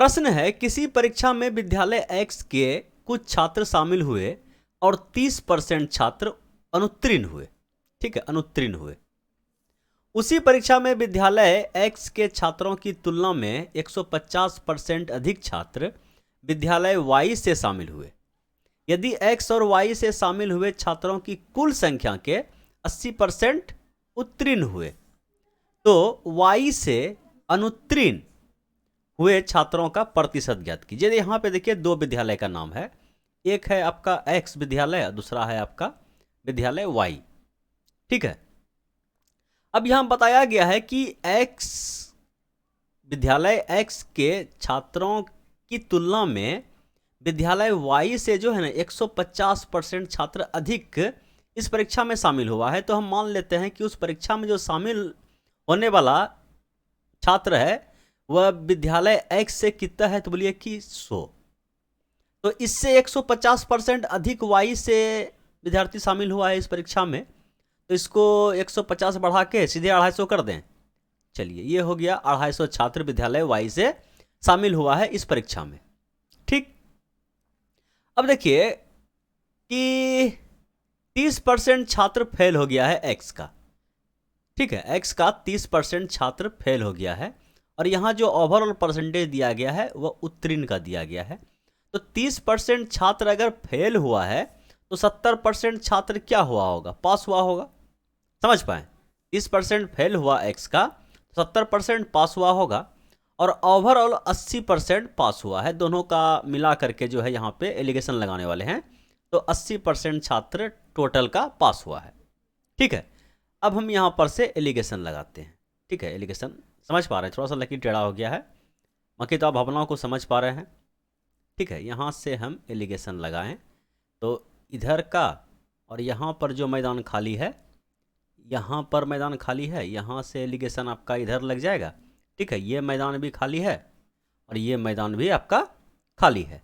प्रश्न है, किसी परीक्षा में विद्यालय X के कुछ छात्र शामिल हुए और 30% छात्र अनुत्तीर्ण हुए। ठीक है, अनुत्तीर्ण हुए। उसी परीक्षा में विद्यालय X के छात्रों की तुलना में 150% अधिक छात्र विद्यालय Y से शामिल हुए। यदि X और Y से शामिल हुए छात्रों की कुल संख्या के 80% उत्तीर्ण हुए तो Y से अनुत्तीर्ण हुए छात्रों का प्रतिशत ज्ञात कीजिए। यहां पे देखिए दो विद्यालय का नाम है, एक है आपका X विद्यालय, दूसरा है आपका विद्यालय Y। ठीक है, अब यहां बताया गया है कि विद्यालय X के छात्रों की तुलना में विद्यालय Y से जो है ना 150% छात्र अधिक इस परीक्षा में शामिल हुआ है। तो हम मान लेते हैं कि उस परीक्षा में जो शामिल होने वाला छात्र है वह विद्यालय X से कितना है, तो बोलिए कि 100। तो इससे 150% अधिक Y से विद्यार्थी शामिल हुआ है इस परीक्षा में, तो इसको 150 बढ़ा के सीधे 250 कर दें। चलिए, ये हो गया 250 छात्र विद्यालय Y से शामिल हुआ है इस परीक्षा में। ठीक, अब देखिए कि 30% छात्र फेल हो गया है X का। ठीक है, X का 30% छात्र फेल हो गया है और यहाँ जो ओवरऑल परसेंटेज दिया गया है वह उत्तीर्ण का दिया गया है। तो 30% छात्र अगर फेल हुआ है तो 70% छात्र क्या हुआ होगा, पास हुआ होगा। समझ पाए, 30% फेल हुआ X का तो 70% पास हुआ होगा और ओवरऑल 80% पास हुआ है। दोनों का मिला करके जो है यहाँ पे एलिगेशन लगाने वाले हैं, तो 80% छात्र टोटल का पास हुआ है। ठीक है, अब हम यहाँ पर से एलिगेशन लगाते हैं। ठीक है, एलिगेशन समझ पा रहे हैं, थोड़ा सा लकीर टेढ़ा हो गया है, बाकी तो आप भावनाओं को समझ पा रहे हैं। ठीक है, यहाँ से हम एलिगेशन लगाएं तो इधर का और यहाँ पर जो मैदान खाली है, यहाँ पर मैदान खाली है, यहाँ से एलिगेशन आपका इधर लग जाएगा। ठीक है, ये मैदान भी खाली है और ये मैदान भी आपका खाली है।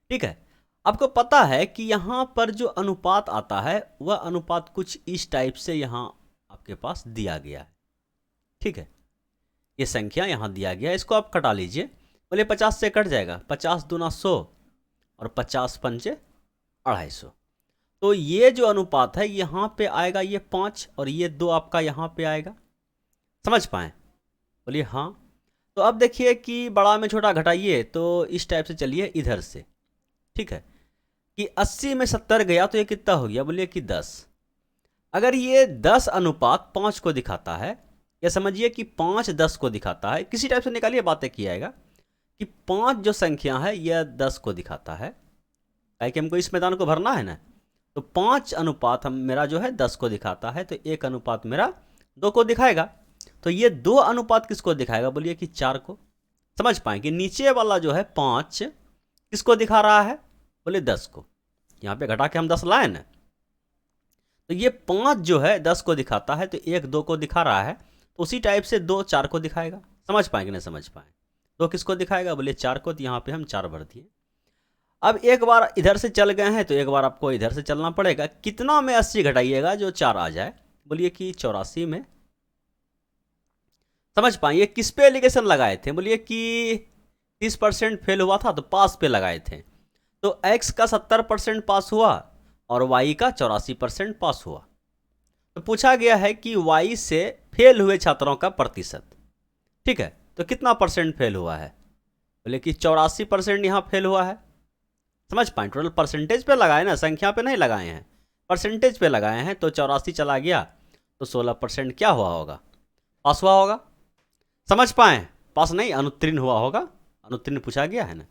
ठीक है, आपको पता है कि यहाँ पर जो अनुपात आता है वह अनुपात कुछ इस टाइप से यहाँ आपके पास दिया गया है। ठीक है, ये संख्या यहाँ दिया गया है, इसको आप कटा लीजिए। बोले 50 से कट जाएगा, 50 दूना 100 और 50 पंचे 250। तो ये जो अनुपात है यहाँ पे आएगा ये 5 और ये 2 आपका यहाँ पे आएगा। समझ पाए, बोलिए हाँ। तो अब देखिए कि बड़ा में छोटा घटाइए तो इस टाइप से चलिए इधर से। ठीक है, कि 80 में 70 गया तो ये कितना हो गया, बोलिए कि 10। अगर ये 10 अनुपात 5 को दिखाता है, या समझिए कि 5 10 को दिखाता है, किसी टाइप से निकालिए, बातें किया जाएगा कि 5 जो संख्या है यह 10 को दिखाता है, कि हमको इस मैदान को भरना है ना। तो 5 अनुपात हम मेरा जो है 10 को दिखाता है, तो 1 अनुपात मेरा 2 को दिखाएगा। तो ये 2 अनुपात किसको दिखाएगा, बोलिए कि 4 को। समझ पाए कि नीचे वाला जो है 5 किसको दिखा रहा है, बोले 10 को। यहाँ पे घटा के हम 10 लाए ना, तो ये 5 जो है 10 को दिखाता है, तो 1 2 को दिखा रहा है, तो उसी टाइप से 2 4 को दिखाएगा। समझ पाए कि नहीं समझ पाए, 2 किसको दिखाएगा, बोले 4 को। तो यहाँ पे हम 4 भर दिए। अब एक बार इधर से चल गए हैं तो एक बार आपको इधर से चलना पड़ेगा। कितना में 80 घटाइएगा जो 4 आ जाए, बोलिए कि 84 में। समझ पाइए, किस पे एलिगेशन लगाए थे, बोलिए कि 30% फेल हुआ था तो पास पे लगाए थे। तो X का 70% पास हुआ और Y का 84% पास हुआ। तो पूछा गया है कि Y से फेल हुए छात्रों का प्रतिशत। ठीक है, तो कितना परसेंट फेल हुआ है, बोले कि 84% यहाँ फेल हुआ है। समझ पाए, टोटल परसेंटेज पे लगाए ना, संख्या पे नहीं लगाए हैं, परसेंटेज पे लगाए हैं। तो 84 चला गया तो 16% क्या हुआ होगा, पास हुआ होगा। समझ पाए, पास नहीं अनुत्तीर्ण हुआ होगा, अनुत्तीर्ण पूछा गया है ना।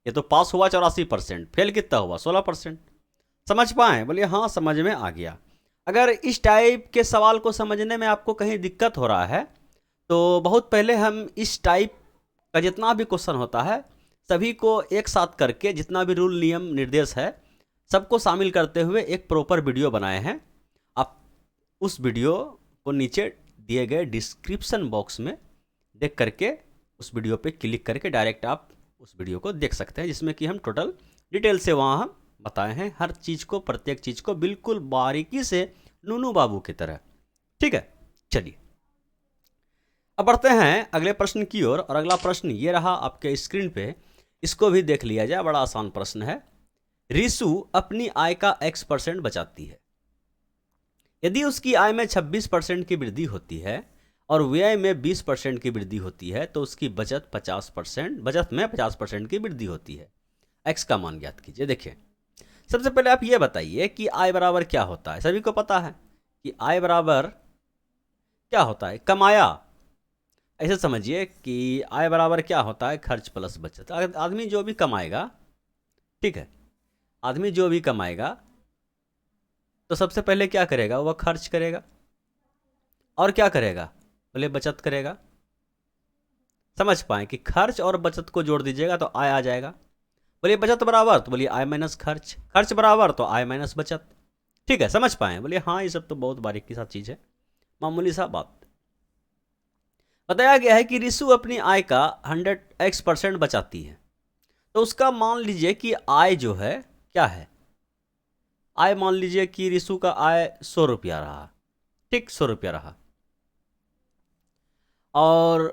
ये तो पास हुआ 84%, फेल कितना हुआ 16%। समझ पाए, बोलिए हाँ समझ में आ गया। अगर इस टाइप के सवाल को समझने में आपको कहीं दिक्कत हो रहा है तो बहुत पहले हम इस टाइप का जितना भी क्वेश्चन होता है सभी को एक साथ करके, जितना भी रूल नियम निर्देश है सबको शामिल करते हुए एक प्रॉपर वीडियो बनाए हैं। आप उस वीडियो को नीचे दिए गए डिस्क्रिप्शन बॉक्स में देख करके उस वीडियो पे क्लिक करके डायरेक्ट आप उस वीडियो को देख सकते हैं, जिसमें कि हम टोटल डिटेल से वहाँ हम बताए हैं हर चीज़ को, प्रत्येक चीज़ को बिल्कुल बारीकी से नूनू बाबू की तरह। ठीक है, चलिए अब बढ़ते हैं अगले प्रश्न की ओर, और अगला प्रश्न ये रहा आपके स्क्रीन पे, इसको भी देख लिया जाए। बड़ा आसान प्रश्न है। रिसु अपनी आय का x% बचाती है। यदि उसकी आय में 26% की वृद्धि होती है और व्यय में 20% की वृद्धि होती है तो उसकी बचत में 50% की वृद्धि होती है। x का मान ज्ञात कीजिए। देखिए, सबसे पहले आप ये बताइए कि आय बराबर क्या होता है। सभी को पता है कि आय बराबर क्या होता है, कमाया। ऐसे समझिए कि आय बराबर क्या होता है, खर्च प्लस बचत। आदमी जो भी कमाएगा, ठीक है, आदमी जो भी कमाएगा तो सबसे पहले क्या करेगा, वह खर्च करेगा। और क्या करेगा, बोले बचत करेगा। समझ पाए कि खर्च और बचत को जोड़ दीजिएगा तो आय आ जाएगा। बोलिए बचत बराबर, तो बोलिए आय माइनस खर्च। खर्च बराबर तो आय माइनस बचत। ठीक है, समझ पाए। बोलिए हाँ, ये सब तो बहुत बारीकी के साथ चीज़ है, मामूली सा बात। बताया गया है कि रिसु अपनी आय का 100x% बचाती है। तो उसका मान लीजिए कि आय जो है क्या है, आय मान लीजिए कि रिसु का आय 100 रुपया रहा। ठीक, 100 रुपया रहा। और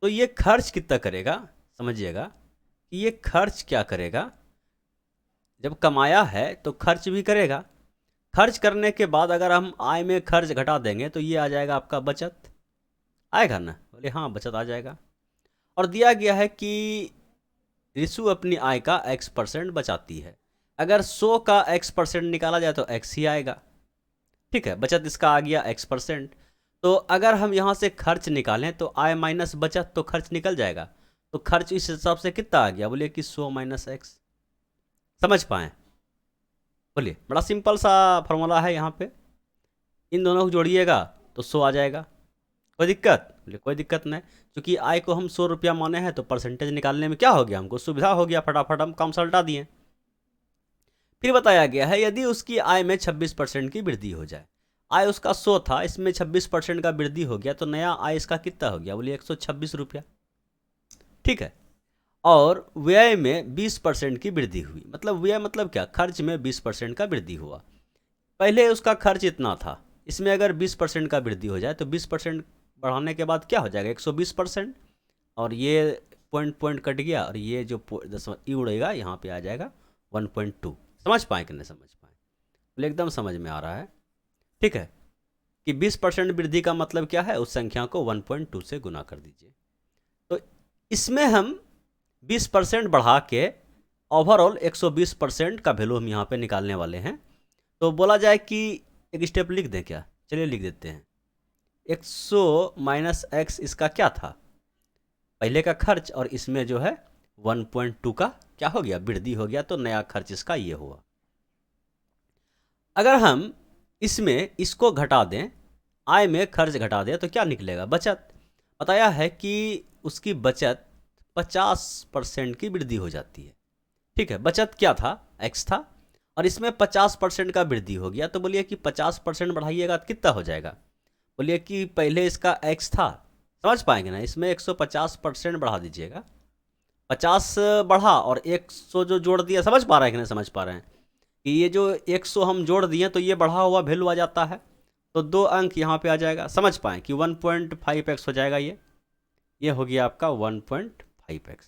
तो ये खर्च कितना करेगा, समझिएगा कि ये खर्च क्या करेगा। जब कमाया है तो खर्च भी करेगा। खर्च करने के बाद अगर हम आय में खर्च घटा देंगे तो ये आ जाएगा आपका बचत। आएगा ना, बोले हाँ बचत आ जाएगा। और दिया गया है कि रिसु अपनी आय का x% बचाती है। अगर 100 का x% निकाला जाए तो x ही आएगा। ठीक है, बचत इसका आ गया x%। तो अगर हम यहाँ से खर्च निकालें तो आय माइनस बचत, तो खर्च निकल जाएगा। तो खर्च इस हिसाब से कितना आ गया, बोलिए कि 100 माइनस x। समझ पाए। बोलिए, बड़ा सिंपल सा फॉर्मूला है यहाँ पे। इन दोनों को जोड़िएगा तो 100 आ जाएगा। कोई दिक्कत, बोले कोई दिक्कत नहीं। क्योंकि आय को हम 100 रुपया माने हैं तो परसेंटेज निकालने में क्या हो गया, हमको सुविधा हो गया, फटाफट हम काम सलटा दिए। फिर बताया गया है यदि उसकी आय में 26% की वृद्धि हो जाए। आय उसका 100 था, इसमें 26% का वृद्धि हो गया तो नया आय इसका कितना हो गया, बोलिए 126 रुपया। ठीक है, और व्यय में 20% की वृद्धि हुई। मतलब व्यय मतलब क्या, खर्च में 20% का वृद्धि हुआ। पहले उसका खर्च इतना था, इसमें अगर 20% का वृद्धि हो जाए तो 20% बढ़ाने के बाद क्या हो जाएगा, 120%। और ये पॉइंट पॉइंट कट गया और ये जो ई उड़ेगा यहाँ पे आ जाएगा 1.2। समझ पाए कि नहीं समझ पाए, बोले एकदम समझ में आ रहा है। ठीक है, कि 20% वृद्धि का मतलब क्या है, उस संख्या को 1.2 से गुना कर दीजिए। तो इसमें हम 20% बढ़ा के ओवरऑल 120% का वैल्यू हम यहाँ पे निकालने वाले हैं। तो बोला जाए कि एक स्टेप लिख दें क्या, चलिए लिख देते हैं। 100 माइनस एक्स इसका क्या था, पहले का खर्च, और इसमें जो है 1.2 का क्या हो गया, वृद्धि हो गया, तो नया खर्च इसका ये हुआ। अगर हम इसमें इसको घटा दें, आय में खर्च घटा दें तो क्या निकलेगा, बचत। बताया है कि उसकी बचत 50% की वृद्धि हो जाती है। ठीक है, बचत क्या था, x था, और इसमें 50% का वृद्धि हो गया। तो बोलिए कि 50% बढ़ाइएगा तो कितना हो जाएगा, बोलिए कि पहले इसका x था। समझ पाएंगे ना, इसमें 150% बढ़ा दीजिएगा। 50 बढ़ा और 100 जो जोड़ दिया, समझ पा रहे हैं कि नहीं समझ पा रहे हैं कि ये जो 100 हम जोड़ दिए तो ये बढ़ा हुआ वैल्यू आ जाता है। तो 2 अंक यहाँ पे आ जाएगा। समझ पाएँ कि 1.5x हो जाएगा। ये हो गया आपका 1.5x।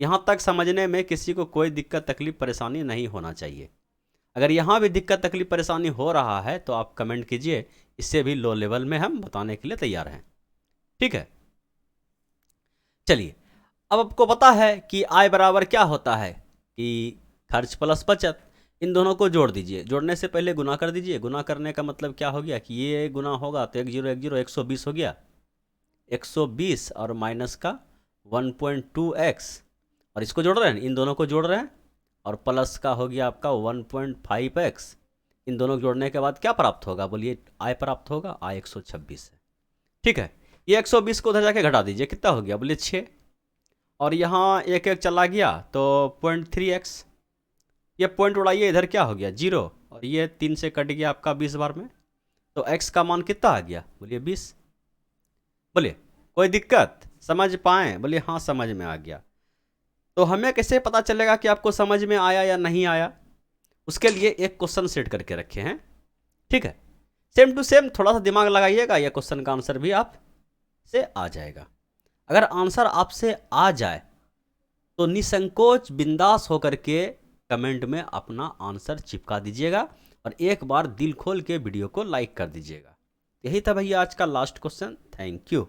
यहाँ तक समझने में किसी को कोई दिक्कत तकलीफ परेशानी नहीं होना चाहिए। अगर यहाँ भी दिक्कत तकलीफ परेशानी हो रहा है तो आप कमेंट कीजिए, इससे भी लो लेवल में हम बताने के लिए तैयार हैं। ठीक है, चलिए, अब आपको पता है कि आय बराबर क्या होता है, कि खर्च प्लस बचत। इन दोनों को जोड़ दीजिए, जोड़ने से पहले गुना कर दीजिए। गुना करने का मतलब क्या हो गया कि ये गुना होगा तो 120 हो गया, 120 और माइनस का 1.2x, और इसको जोड़ रहे हैं, इन दोनों को जोड़ रहे हैं, और प्लस का हो गया आपका 1.5x। इन दोनों को जोड़ने के बाद क्या प्राप्त होगा, बोलिए आय प्राप्त होगा। आय 126 है। ठीक है, ये 120 को उधर जाके घटा दीजिए, कितना हो गया, बोलिए 6। और यहाँ एक एक चला गया तो 0.3x। ये पॉइंट उड़ाइए, इधर क्या हो गया 0, और ये 3 से कट गया आपका 20 बार में। तो x का मान कितना आ गया, बोलिए 20। बोलिए कोई दिक्कत, समझ पाएँ, बोलिए हाँ समझ में आ गया। तो हमें कैसे पता चलेगा कि आपको समझ में आया या नहीं आया, उसके लिए एक क्वेश्चन सेट करके रखे हैं। ठीक है, सेम टू सेम थोड़ा सा दिमाग लगाइएगा, यह क्वेश्चन का आंसर भी आप से आ जाएगा। अगर आंसर आपसे आ जाए तो निसंकोच बिंदास होकर के कमेंट में अपना आंसर चिपका दीजिएगा और एक बार दिल खोल के वीडियो को लाइक कर दीजिएगा। यही था भैया आज का लास्ट क्वेश्चन। Thank you.